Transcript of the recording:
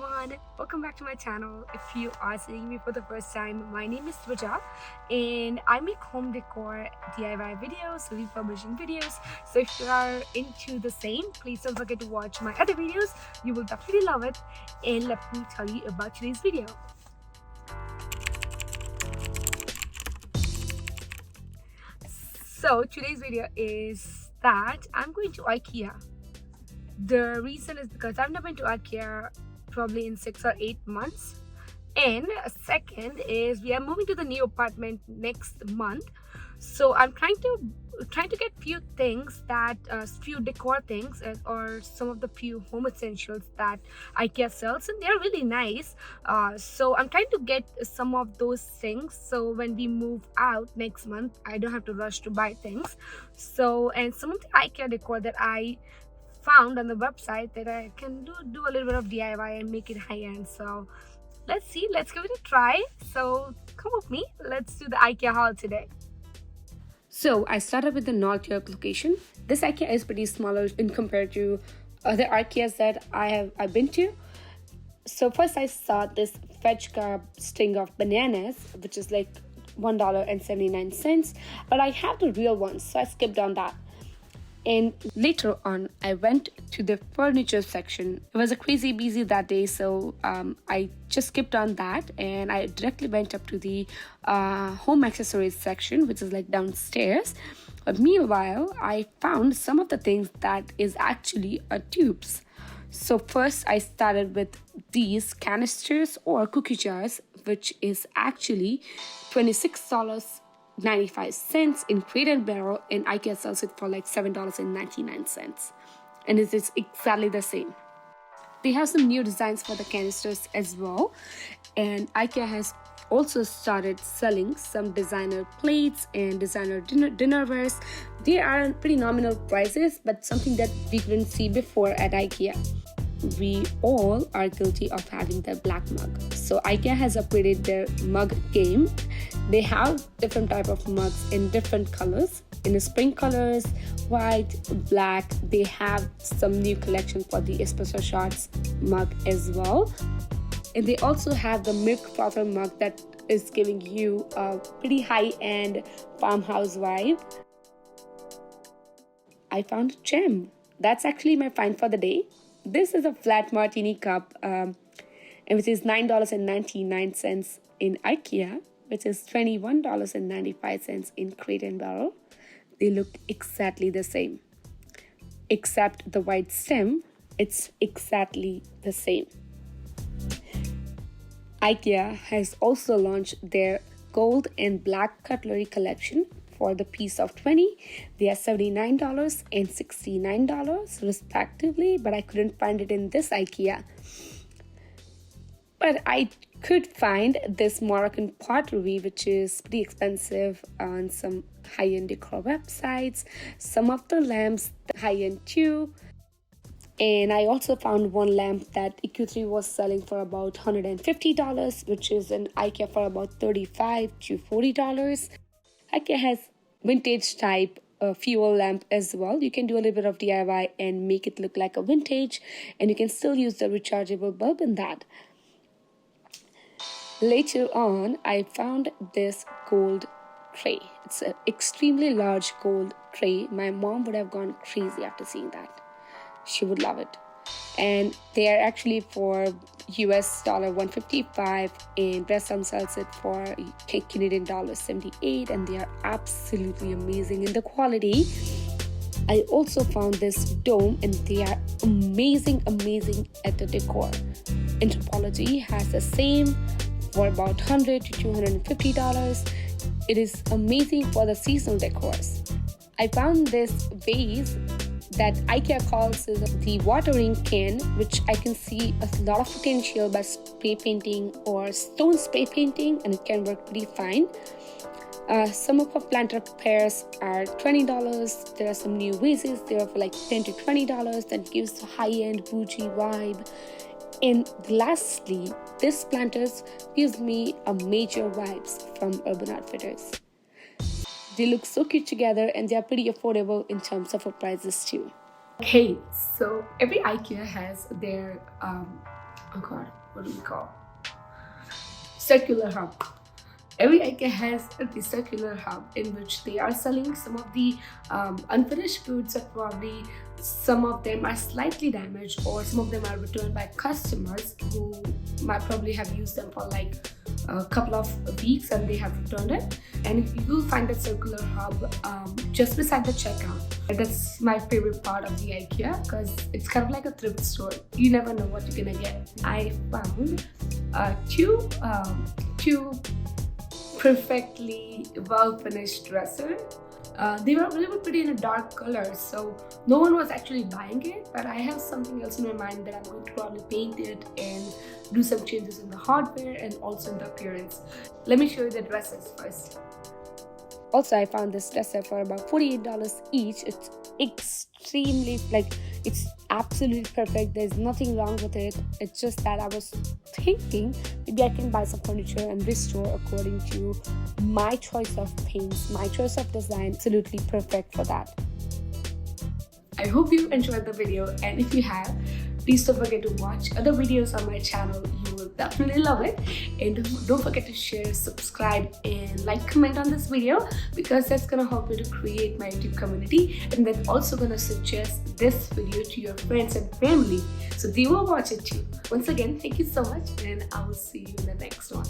everyone, welcome back to my channel. If you are seeing me for the first time, my name is Swija and I make home decor DIY videos, refurbishing videos. So if you are into the same, please don't forget to watch my other videos. You will definitely love it. And let me tell you about today's video. So today's video is that I'm going to Ikea. The reason is because I've never been to Ikea probably in 6 or 8 months. And second is we are moving to the new apartment next month. So I'm trying to get few things that few decor things or some of the few home essentials that Ikea sells, and they're really nice. So I'm trying to get some of those things, so when we move out next month I don't have to rush to buy things. So, and some of the Ikea decor that I found on the website that I can do a little bit of DIY and make it high-end. So let's give it a try. So come with me, let's do the Ikea haul today. So I started with the North York location. This Ikea is pretty smaller in compared to other Ikeas that I've been to. So first I saw this Fetchka string of bananas, which is like $1.79, but I have the real ones, so I skipped on that. And later on, I went to the furniture section. It was a crazy busy that day, so I just skipped on that and I directly went up to the home accessories section, which is like downstairs. But meanwhile, I found some of the things that is actually tubes. So first I started with these canisters or cookie jars, which is actually $26.95 in Crate & Barrel, and Ikea sells it for like $7.99, and it is exactly the same. They have some new designs for the canisters as well, and Ikea has also started selling some designer plates and designer dinnerwares. They are pretty nominal prices, but something that we couldn't see before at Ikea. We all are guilty of having the black mug. So Ikea has upgraded their mug game. They have different type of mugs in different colors. In the spring colors, white, black. They have some new collection for the espresso shots mug as well. And they also have the milk frother mug that is giving you a pretty high-end farmhouse vibe. I found a gem. That's actually my find for the day. This is a flat martini cup, and which is $9.99 in Ikea, which is $21.95 in Crate & Barrel. They look exactly the same, except the white stem, it's exactly the same. Ikea has also launched their gold and black cutlery collection. For the piece of 20, they are $79 and $69 respectively, but I couldn't find it in this Ikea. But I could find this Moroccan pottery, which is pretty expensive on some high-end decor websites. Some of the lamps, high-end too. And I also found one lamp that EQ3 was selling for about $150, which is in Ikea for about $35 to $40. Ikea has vintage type fuel lamp as well. You can do a little bit of DIY and make it look like a vintage, and you can still use the rechargeable bulb in that. Later on, I found this gold tray. It's an extremely large gold tray. My mom would have gone crazy after seeing that. She would love it. And they are actually for US $155, and Bresson sells it for Canadian $78, and they are absolutely amazing in the quality. I also found this dome, and they are amazing at the decor. Anthropology has the same for about $100 to $250. It is amazing for the seasonal decors. I found this vase that Ikea calls the watering can, which I can see a lot of potential by spray painting or stone spray painting, and it can work pretty fine. Some of our planter pairs are $20. There are some new vases, they are for like $10 to $20, that gives a high-end bougie vibe. And lastly, this planters gives me a major vibes from Urban Outfitters. They look so cute together, and they are pretty affordable in terms of prices too. Okay, so every Ikea has their oh god, what do we call? Circular hub. Every IKEA has the circular hub in which they are selling some of the unfinished goods, or probably some of them are slightly damaged, or some of them are returned by customers who might probably have used them for like a couple of weeks and they have returned it. And you will find that circular hub just beside the checkout. That's my favorite part of the IKEA because it's kind of like a thrift store. You never know what you're gonna get. I found two perfectly well finished dresser. They were pretty in a dark color, so no one was actually buying it, but I have something else in my mind that I'm going to probably paint it and do some changes in the hardware and also in the appearance. Let me show you the dresses first. Also, I found this dresser for about $48 each. It's extremely, it's absolutely perfect. There's nothing wrong with it. It's just that I was thinking maybe I can buy some furniture and restore according to my choice of paints, my choice of design. Absolutely perfect for that. I hope you enjoyed the video, and if you have, please don't forget to watch other videos on my channel. You will definitely love it. And don't forget to share, subscribe, and like, comment on this video, because that's gonna help me to create my YouTube community, and then also gonna suggest this video to your friends and family so they will watch it too. Once again, thank you so much, and I will see you in the next one.